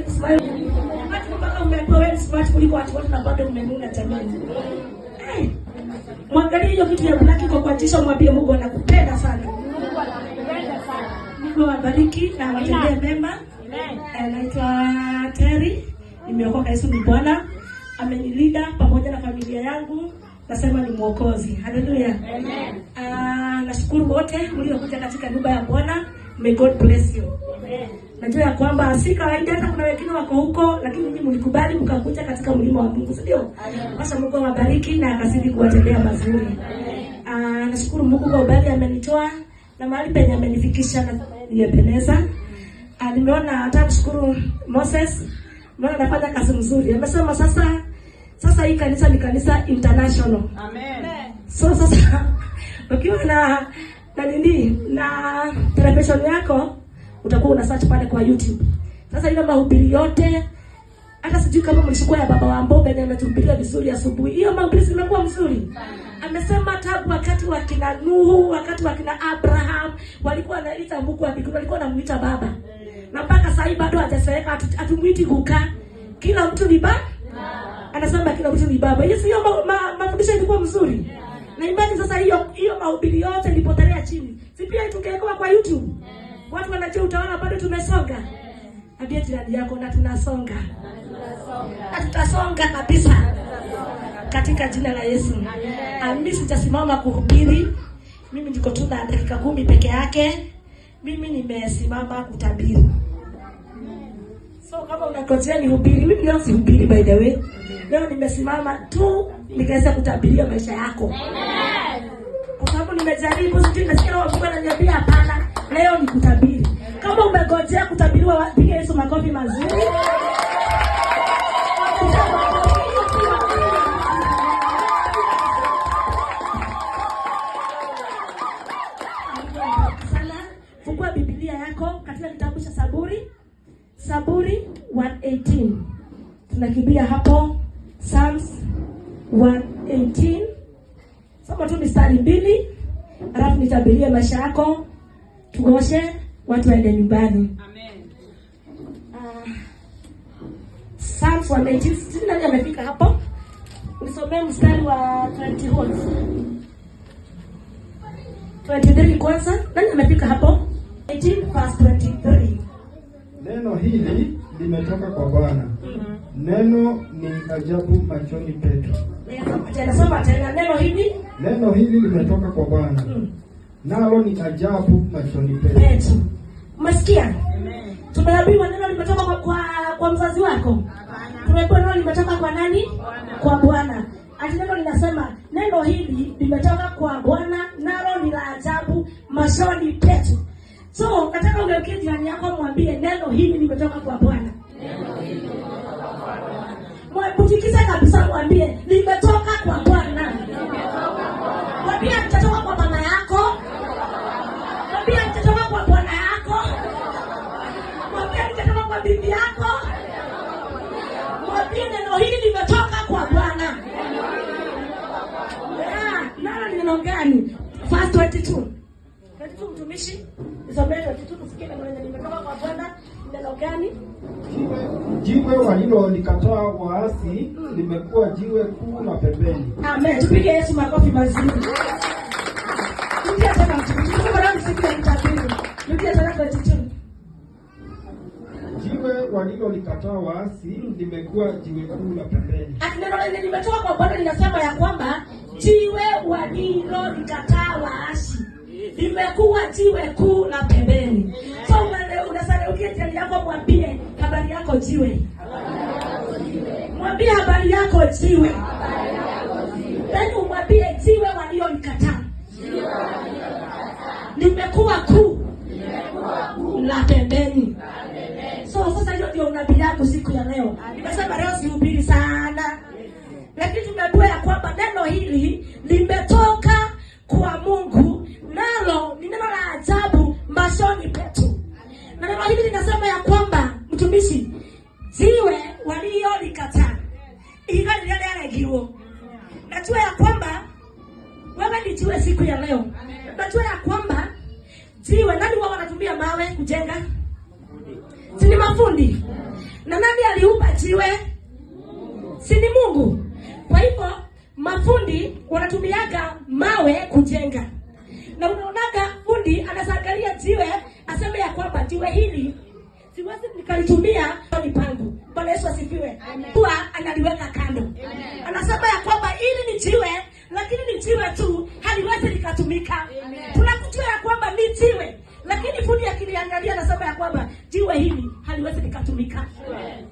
smile. Mpaka umeambiwa wewe smart kuliko watu wote na bado umenuna jamani. Mwangalie hiyo kitu ya black iko kwa tisho, mwambie Mungu anakupenda sana. Mungu anakupenda sana. Mungu awabariki na awatendee mema. Amen. Naitwa Terry. Nimeokoka, Yesu ni Bwana. Amenilinda pamoja na familia yangu. Nasema ni Mwokozi. Haleluya. Amen. Nashukuru wote mliokuja katika nyumba ya Bwana. May God bless you. Amen. Najua ya kwamba si kawaida, hata kuna wengine wako huko, lakini nyinyi mlikubali mkakuja katika mlima wa Mungu, sio? Basi Mungu awabariki na akazidi kuwatendea mazuri. Nashukuru Mungu kwa ubali amenitoa na mahali penye amenifikisha na nimependeza. Nimeona hata kushukuru Moses, maana anafanya kazi nzuri. Amesema sasa hii kanisa ni kanisa international. Amen. So sasa ukiwa na television yako utakuwa una search pale kwa YouTube. Sasa ile mahubiri yote, hata sijui kama mlishukua ya baba wa Mboga na ametuhubiria vizuri asubuhi. Hiyo mahubiri imekuwa mzuri. Amesema tabu wakati wa kina Nuhu, wakati wa kina Abraham, walikuwa wanaita Mungu wa mbinguni, walikuwa wanamuita baba. Na mpaka sasa hivi bado hajasema atumuiti kuka. Kila mtu ni baba. Anasema kila mtu ni baba. Hiyo mafundisho ilikuwa mzuri. Na imani sasa hiyo mahubiri yote ilipotelea chini. Si pia tungekuwa kwa YouTube. Watu wanajua, utaona bado tumesonga. Ambia jirani yako na tunasonga. Na tutasonga kabisa. Katika jina la Yesu. Mimi sitasimama kuhubiri. Mimi niko tu na dakika 10 peke yake. Mimi nimesimama kutabiri. So kama unakojea nihubiri, mimi leo sihubiri by the way. Leo nimesimama tu nikaweza kutabiria maisha yako. Kwa sababu nimejaribu, sijui nasikia Mungu ananiambia hapana. Leo ni kutabiri. Kama umegojea kutabiriwa, piga Yesu makofi mazuri. Sana, fungua Biblia yako katika kitabu cha Zaburi 118. Tunakimbia hapo Psalms 118. Soma tu mistari 2, alafu nitabirie maisha yako. Tugoshe watu waende nyumbani. Amen. Psalms 118. Sisi nani amefika hapo? Nisomee mstari wa 20 23 kwanza. Nani amefika hapo? 18 verse 23. Neno hili limetoka kwa Bwana. Neno ni ajabu machoni petu. Nasoma tena neno hili limetoka kwa Bwana. Nalo ni ajabu machoni petu. Umesikia? Tumeambiwa neno limetoka kwa mzazi wako. Tumeambiwa neno limetoka kwa nani? Kwa Bwana. Ati neno linasema neno hili limetoka kwa Bwana, nalo ni la ajabu machoni petu. So, nataka ugeukie jirani yako mwambie neno hili limetoka kwa Bwana. Neno hili limetoka kwa Bwana. Mwabutikisa kabisa mwambie limetoka kwa Bwana. Mwambie litatoka kwa mama yako. Mwambie litatoka kwa bwana yako. Mwambie litatoka kwa bibi yako. Mwambie neno hili limetoka kwa Bwana. Nalo ni neno gani? Verse 22. Mtumishi, isomee 22 tusikie neno limetoka kwa Bwana. Neno gani? Jiwe walilolikataa waasi limekuwa jiwe kuu la pembeni. Amen. Tupige Yesu makofi mazuri. Tukia tena mtumishi. Bwana msikie mtabiri. Tukia tena 22. Jiwe walilolikataa waasi limekuwa jiwe kuu la pembeni. Neno limetoka kwa Bwana linasema ya kwamba jiwe walilolikataa waasi limekuwa jiwe kuu la pembeni. So unasema ukijali yako mwambie habari yako jiwe. Mwambie habari yako jiwe. Yaani umwambie jiwe walilolikataa limekuwa kuu la pembeni. So sasa hiyo ndio unabii yako siku ya leo. Nimesema leo sihubiri sana. Lakini tumeambiwa ya kwamba neno hili limetoka kwa Mungu, nalo ni neno la ajabu machoni petu. Na neno hili linasema ya kwamba mtumishi, jiwe walilolikataa ingali lile giwo. Najua ya kwamba wewe ni jiwe siku ya leo. Najua ya kwamba jiwe, nani wao wanatumia mawe kujenga? Si ni mafundi. Na nani aliumba jiwe? Si ni Mungu. Kwa hivyo mafundi wanatumiaga mawe kujenga. Na unaonaga fundi anaangalia jiwe, aseme ya kwamba jiwe hili siwezi nikalitumia ni pangu. Bwana Yesu asifiwe. Kwa analiweka kando. Amen. Anasema ya kwamba hili ni jiwe, lakini ni jiwe tu, haliwezi likatumika. Tunakujua ya kwamba ni jiwe, lakini fundi akiliangalia anasema ya kwamba jiwe hili haliwezi likatumika. Amen.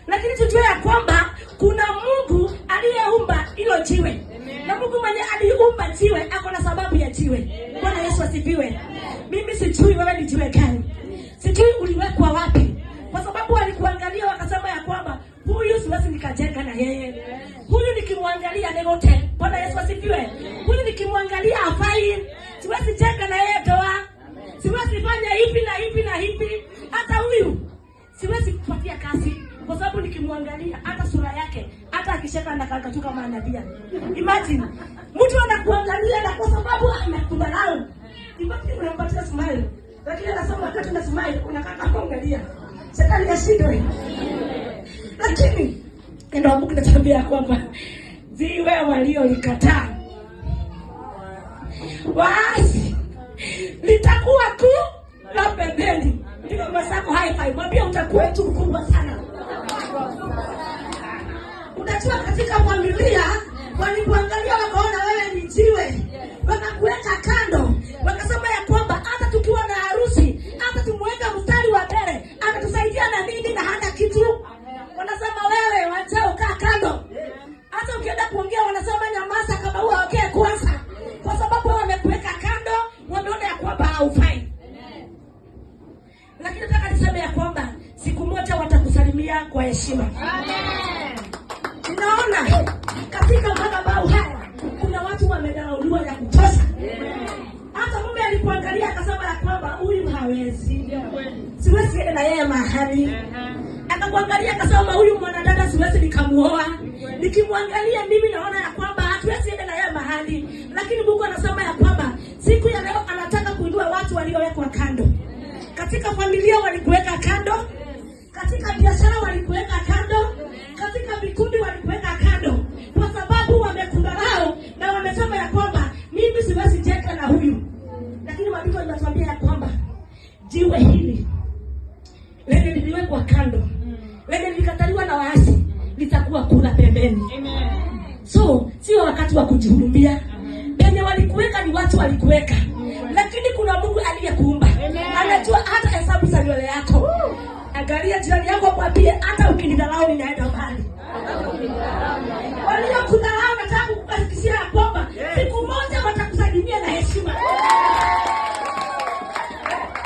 Lakini tujue ya kwamba kuna Mungu aliyeumba hilo jiwe. Amen. Na Mungu mwenye aliumba jiwe ako na sababu ya jiwe. Bwana Yesu asifiwe. Mimi sijui wewe ni jiwe gani. Sijui uliwekwa wapi. Kwa sababu walikuangalia wakasema ya kwamba huyu siwezi nikajenga na yeye. Huyu nikimwangalia negote. Bwana Yesu asifiwe. Huyu nikimwangalia afai. Siwezi jenga na yeye doa. Siwezi fanya hivi na hivi na hivi. Hata huyu siwezi kupatia kazi. Kwa sababu nikimwangalia hata sura yake, hata akisheka anakaa kama anadia. Imagine mtu anakuangalia na kwa sababu anakudharau. Imagine unampatia smile. Lakini anasema wakati una smile unakaa kama ungalia. Shetani ashindwe. Lakini ndio Mungu anatuambia kwamba jiwe waliolikataa basi litakuwa kuu la pembeni. Ndio masako high five. Mwambie utakuwa mtu mkubwa sana. Unajua katika familia walipoangalia wakaona wewe ni jiwe, wakakuweka kando, wakasema ya kwamba hata tukiwa na harusi, hata tumweka mstari wa mbele, atatusaidia na nini na hana kitu. Wanasema wewe wacha ukaa kando. Hata ukienda kuongea wanasema nyamaza kama huwa ongea kwanza. Kwa sababu wamekuweka kando, wameona ya kwamba haufai. Lakini nataka niseme ya kwamba siku moja watakusalimia kwa heshima. Amen. Ninaona katika madhabahu haya kuna watu wamedharauliwa ya kutosha. Hata mume alipoangalia akasema ya kwamba huyu hawezi. Siwezi enda na yeye mahali. Akakuangalia akasema huyu mwanadada siwezi nikamuoa. Nikimwangalia mimi naona ya kwamba hatuwezi enda na yeye mahali. Lakini Mungu anasema ya kwamba siku ya leo anataka kuinua watu waliowekwa kando. Katika familia walikuweka kando, katika biashara walikuweka kando, katika vikundi walikuweka kando, kwa sababu wamekudharau na wamesema ya kwamba mimi siwezi jenga na huyu. Lakini maandiko yanatuambia ya kwamba jiwe hili lenye liliwekwa kando, lenye lilikataliwa na waasi, litakuwa kula pembeni. Amen. So sio wakati wa kujihurumia. Penye walikuweka ni watu walikuweka. Lakini kuna Mungu aliyekuumba. Anajua hata hesabu za nywele yako. Angalia jirani yako mwambie hata ukinidharau ninaenda mbali. Waliokudharau nataka kukuhakikishia kwamba siku moja watakusalimia na heshima.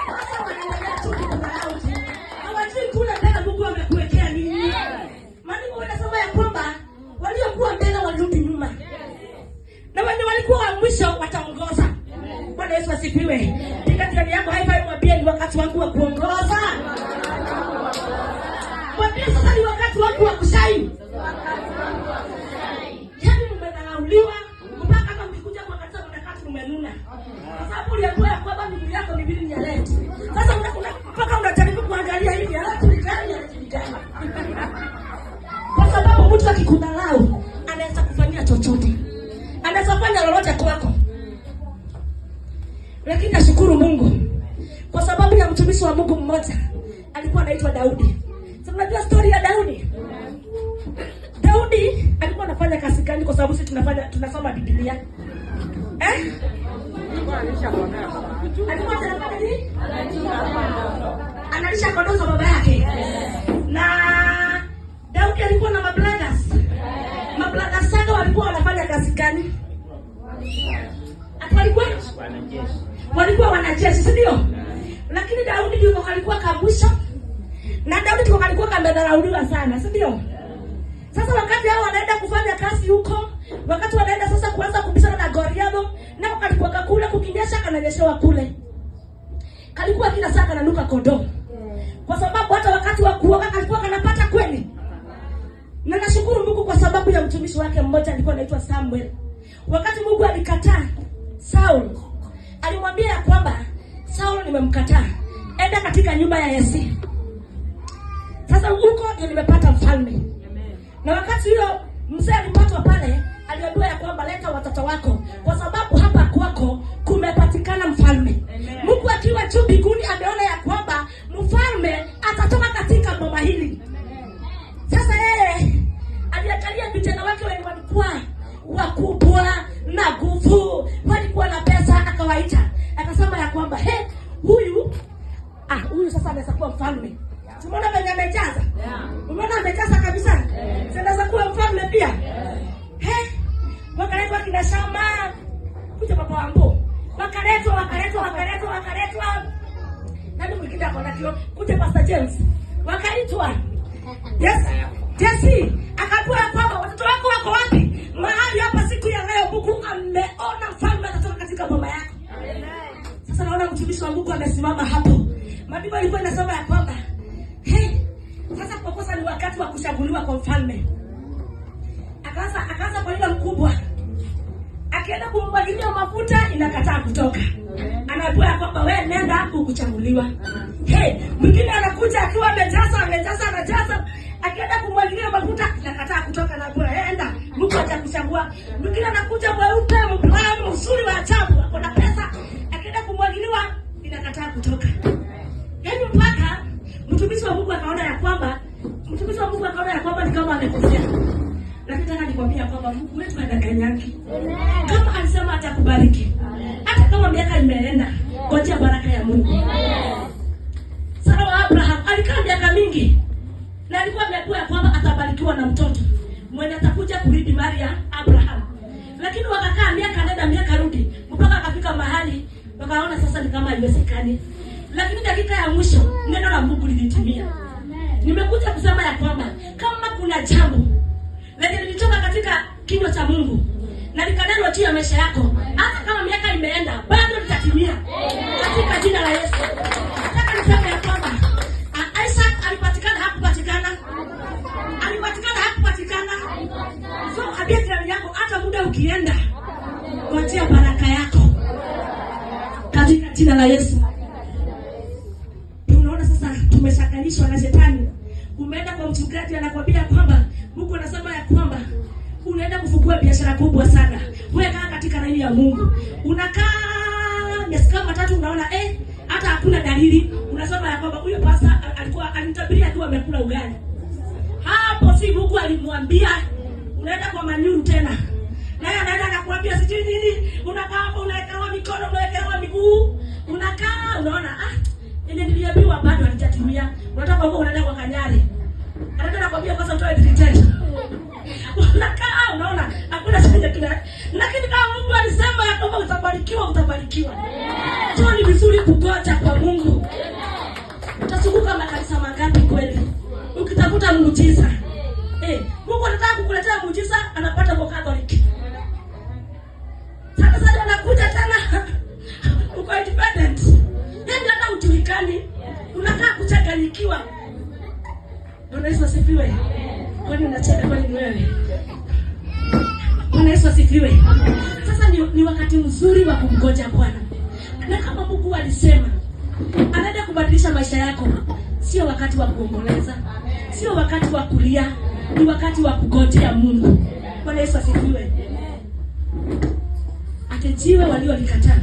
Sasa wanaendelea tu kudharau. Hawajui kuna tena Mungu amekuwekea nini. Maandiko yanasema ya kwamba waliokuwa mbele walirudi nyuma. Na wale walikuwa wa mwisho wataongoza. Bwana Yesu asifiwe. Piga jirani yako high five mwambie ni wakati wangu wa kuongoza. Mwambie sasa ni wakati wangu wa kushine. Yaani mmedharauliwa mpaka kama mkikuja kwa kanisa mtakati mmenuna. Kwa sababu uliambiwa ya kwamba miguu yako ni mbili ya left. Sasa mpaka unajaribu kuangalia hivi alafu ni gani gani. Kwa sababu mtu akikudharau anaweza kufanyia chochote. Anaweza fanya lolote kwako. Lakini nashukuru Mungu kwa sababu ya mtumishi wa Mungu mmoja alikuwa anaitwa Daudi. Sasa unajua story ya Daudi? Daudi alikuwa anafanya kazi gani kwa sababu sisi tunasoma Biblia? Alikuwa anafanya nini? Analisha kondoo za baba yake. Na Daudi alikuwa na mabladas. Mabladas sasa walikuwa wanafanya kazi gani? Walikuwa wanajeshi, si ndio? Lakini Daudi ndio alikuwa kabusha. Na Daudi ndio alikuwa kamedharauliwa sana, si ndio? Sasa wakati hao wanaenda kufanya kazi huko, wakati wanaenda sasa kuanza kubishana na Goliath, nao kalikuwa kule kukinyesha kananyeshewa kule. Kalikuwa kila saa kananuka kondoo. Kwa sababu hata wakati wa kuoga kalikuwa kanapata kweli. Na nashukuru Mungu kwa sababu ya mtumishi wake mmoja alikuwa anaitwa Samuel. Wakati Mungu alikataa Saul, alimwambia ya kwamba Saul nimemkataa. Enda katika nyumba ya Yese. Sasa huko ndio nimepata mfalme. Na wakati huyo mzee alipatwa pale, aliambiwa ya kwamba leta watoto wako, kwa sababu hapa kwako kumepatikana mfalme. Mungu akiwa juu mbinguni ameona ya kwamba mfalme atatoka katika boma hili. Sasa yeye aliangalia vijana wake wenye walikuwa wakubwa na nguvu, walikuwa na pesa, akawaita. Akasema ya kwamba huyu sasa anaweza kuwa mfalme. Tumeona venye amejaza. Umeona amejaza kabisa. Anaweza kuwa mfalme pia. Wakaletwa kina Shama, kuja baba wangu. Wakaletwa. Nani mwingine akona kio? Kuja Pastor James. Wakaitwa. Yes. Jesse, akapewa kwamba watoto wako wako wapi? Mahali hapa siku ya leo Mungu ameona mfalme atatoka katika boma yako. Sasa naona mtumishi wa Mungu amesimama hapo. Maandiko yalikuwa yanasema ya kwamba sasa kwa kosa ni wakati wa kuchaguliwa kwa mfalme. Akaanza kwa yule mkubwa. Akienda kumwagilia mafuta inakataa kutoka. Anaambiwa kwamba wewe nenda hapo kuchaguliwa. Mwingine anakuja akiwa anajaza. Akienda kumwagilia mafuta inakataa kutoka, na bora enda Mungu atakuchagua. Mwingine anakuja mweupe mplano mzuri wa ajabu, akona pesa, akienda kumwagiliwa inakataa kutoka. Yaani mpaka mtumishi wa Mungu akaona ya kwamba ni kama amekosea. Lakini nataka nikwambia kwamba Mungu wetu hadanganyaki. Kama alisema atakubariki, hata kama miaka imeenda, ngojea baraka ya Mungu. Sara wa Abraham alikaa miaka mingi, na alikuwa ameambiwa kwamba atabarikiwa na mtoto mwenye atakuja kurithi mali ya Abraham. Lakini wakakaa miaka nenda miaka rudi, mpaka akafika mahali wakaona sasa ni kama haiwezekani. Lakini dakika ya mwisho neno la Mungu lilitimia. Nimekuja kusema ya kwamba kama kuna jambo lenye lilitoka katika kinywa cha Mungu na likanenwa juu ya maisha yako, hata kama miaka imeenda, bado litatimia katika jina la Yesu. Nataka niseme ya kwamba Isaac alipatikana hakupatikana. So habia jirani yako, hata muda ukienda, ngojea baraka yako katika jina la Yesu. Unaona sasa tumeshakanishwa na shetani. Umeenda kwa mchungaji anakuambia kwamba Mungu anasema ya kwamba unaenda kufungua biashara kubwa sana. Wewe kaa katika laini ya Mungu. Unakaa miezi kama 3 unaona hata hakuna dalili. Unasema ya kwamba huyo pasta alikuwa anitabiria akiwa amekula ugali. Hapo si Mungu alimwambia. Unaenda kwa manyu tena. Naye anaenda anakuambia sijui nini. Unakaa hapo unawekewa mikono, unawekewa miguu. Unakaa unaona ile niliambiwa bado halijatimia. Unataka wewe unaenda kwa kanyari. Anaenda nakwambia kwanza utoe diligence. Unakaa unaona hakuna shida kile. Lakini kama Mungu alisema ya kwamba utabarikiwa. So ni vizuri kugoja kwa Mungu. Utazunguka makanisa mangapi kweli? Ukitafuta muujiza. Mungu anataka kukuletea muujiza, anapata kwa Catholic. Sasa anakuja tena uko independent. Yaani hata ujulikani, unakaa kuchanganyikiwa. Bwana Yesu asifiwe. Kwani unacheka kwani ni wewe? Bwana Yesu asifiwe. Sasa ni wakati mzuri wa kumgoja Bwana. Na kama Mungu alisema anaenda kubadilisha maisha yako, sio wakati wa kuomboleza, sio wakati wa kulia, ni wakati wa kugojea Mungu. Bwana Yesu asifiwe. Atejiwe waliolikataa.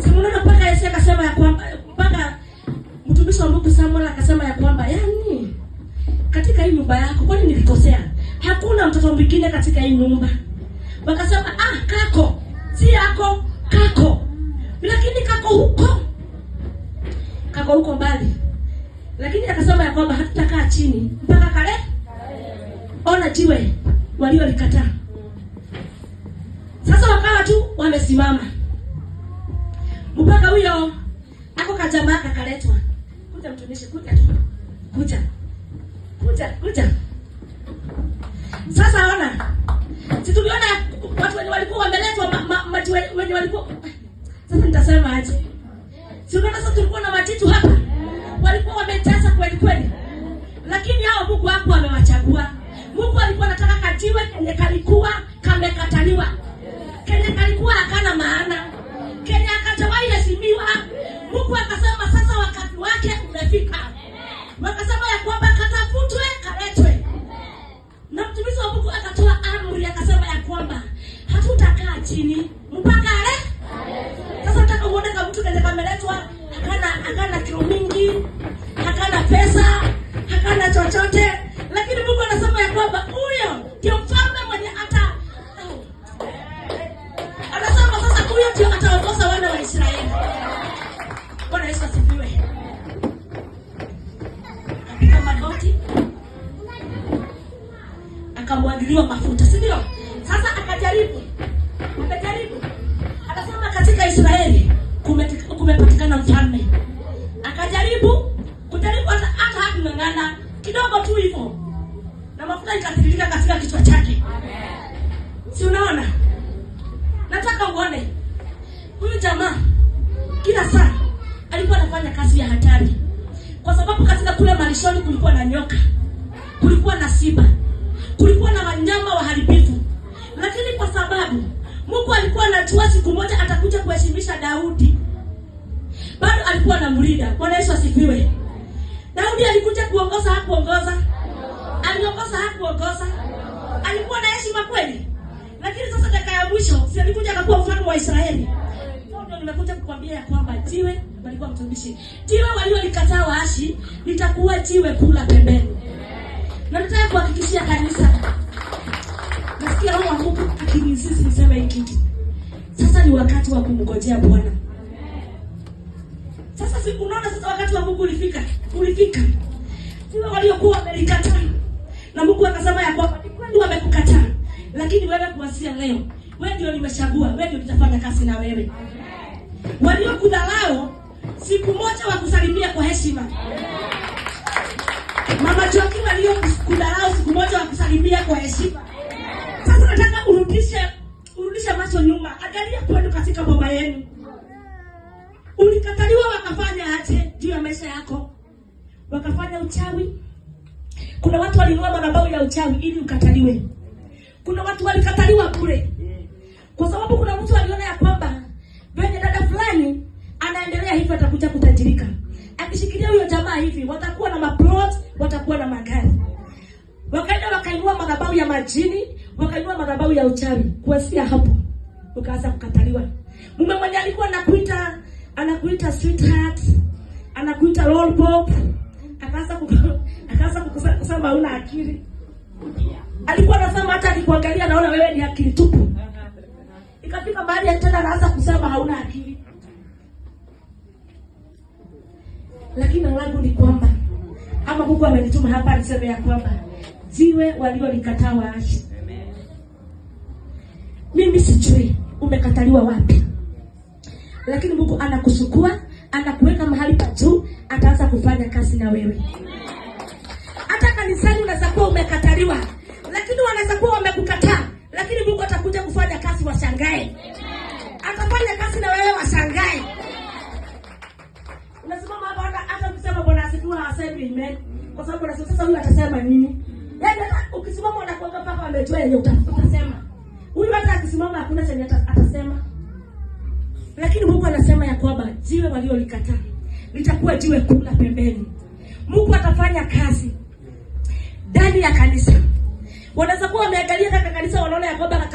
Simuona mpaka Yesu akasema ya kwamba, mpaka mtumishi wa Mungu Samuel akasema ya kwamba yani katika hii nyumba yako kwani nilikosea? Hakuna mtoto mwingine katika hii nyumba. Wakasema kako, si yako, kako. Lakini kako huko mbali. Lakini akasema ya kwamba hatutakaa chini mpaka kale. Ona jiwe waliolikataa. Sasa wakawa tu wamesimama. Mpaka huyo ako kajamaa kakaletwa. Kuja mtumishi, kuja. Sasa ona. Si tuliona watu wenye walikuwa wameletwa wenye walikuwa. Sasa nitasema aje? Si unaona sasa tulikuwa na majitu hapa. Walikuwa wamejaza kweli. Lakini hao Mungu hapo amewachagua. Mungu alikuwa anataka kajiwe kenye kalikuwa kamekataliwa. Kenye kalikuwa hakana maana. Kenye akajawahi heshimiwa. Mungu akasema sasa wakati wake umefika. Wakasema ya kwamba katafutwe chini mpaka ale. Sasa nataka uone kama mtu kaje kameletwa hakana kilo mingi, hakana pesa, hakana chochote, lakini Mungu anasema ya kwamba huyo ndio mfalme mwenye anasema sasa huyo ndio ataongoza wana wa Israeli. Bwana Yesu asifiwe. Akapiga magoti, akamwagiliwa mafuta, si ndio? Sasa akajaribu. Anasema katika Israeli kumepatikana mfalme. Akajaribu hata hakung'ang'ana kidogo tu hivyo, na mafuta ikatiririka katika kichwa chake. Si unaona? Nataka uone huyu jamaa kila saa alikuwa anafanya kazi ya hatari, kwa sababu katika kule malishoni kulikuwa na nyoka, kulikuwa na simba, kulikuwa na wanyama waharibifu. Lakini kwa sababu Mungu alikuwa anajua siku moja atakuja kuheshimisha Daudi, bado alikuwa anamlinda. Bwana Yesu asifiwe. Daudi alikuja kuongoza, hakuongoza. Aliongoza, hakuongoza. Alikuwa na heshima kweli. Lakini sasa dakika ya mwisho, si alikuja akakuwa mfalme wa Israeli. Ndio nimekuja kukwambia ya kwamba jiwe walikuwa mtumishi. Jiwe waliolikataa waashi litakuwa jiwe kula pembeni. Na nataka kuhakikishia kanisa, nasikia roho wa Mungu akinisisi niseme hiki. Sasa ni wakati wa kumngojea Bwana. Sasa si unaona sasa wakati wa Mungu ulifika. Jiwe waliokuwa wamelikataa, na Mungu akasema ya kwamba ni kweli wamekukataa, lakini wewe kuanzia leo, wewe ndio nimechagua, wewe ndio nitafanya kazi na wewe. Waliokudharau siku moja wakusalimia kwa heshima. Mama Joakim waliokudharau siku moja wakusalimia kwa heshima. Sasa nataka urudishe macho nyuma. Angalia kwenu katika baba yenu. Ulikataliwa wakafanya aje juu ya maisha yako? Wakafanya uchawi. Kuna watu walinunua madhabahu ya uchawi ili ukataliwe. Kuna watu walikataliwa bure. Kwa sababu kuna mtu aliona ya kwamba venye dada fulani anaendelea hivi atakuja kutajirika. Akishikilia huyo jamaa hivi watakuwa na maplot, watakuwa na magari. Wakaenda wakainua madhabahu ya majini, wakainua madhabahu ya uchawi. Kuanzia hapo ukaanza kukataliwa. Mume mwenye alikuwa anakuita sweetheart, anakuita lollipop, akaanza kusema huna akili. Alikuwa anasema hata akikuangalia naona wewe ni akili tupu. Ikafika mahali ya tena anaanza kusema hauna akili. Lakini langu ni kwamba ama Mungu amenituma hapa niseme ya kwamba jiwe waliolikataa waashi. Mimi sijui umekataliwa wapi, lakini Mungu anakusukua, anakuweka mahali pa juu, ataanza kufanya kazi na wewe. Hata kanisani unaweza kuwa umekataliwa, lakini wanaweza kuwa wamekukataa, lakini Mungu atakuja kufanya kazi washangae. Atafanya kazi na wewe washangae. Unasimama hapa hata ukisema Bwana asifiwe hasemi amen. Kwa sababu unasema sasa huyu atasema nini? Yaani hata ukisimama unakuanga papa amejua yeye utasema. Huyu hata akisimama hakuna chenye atasema. Lakini Mungu anasema ya kwamba jiwe waliolikataa litakuwa jiwe kula pembeni. Mungu atafanya kazi ndani ya kanisa. Wanaweza kuwa wameangalia kaka kanisa wanaona ya kwamba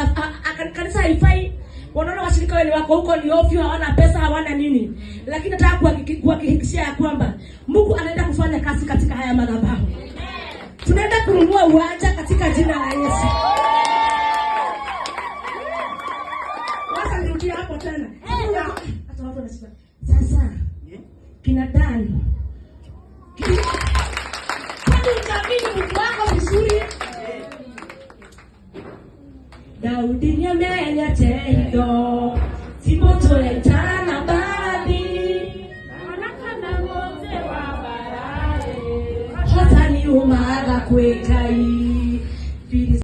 kanisa haifai. Wanaona washirika wale wako huko ni ovyo, hawana pesa, hawana nini. Lakini nataka kuhakikishia ya kwamba Mungu anaenda kufanya kazi katika haya madhabahu. Tunaenda kununua uwanja katika jina la Yesu. Wacha nirudie hapo tena. Hata watu wanasema, sasa kina Dan. Kwani utabidi mtu wako vizuri? Daudi nyamenya tendo Timoto letana babi Anakana wote wa barare Hota ni umaga kweka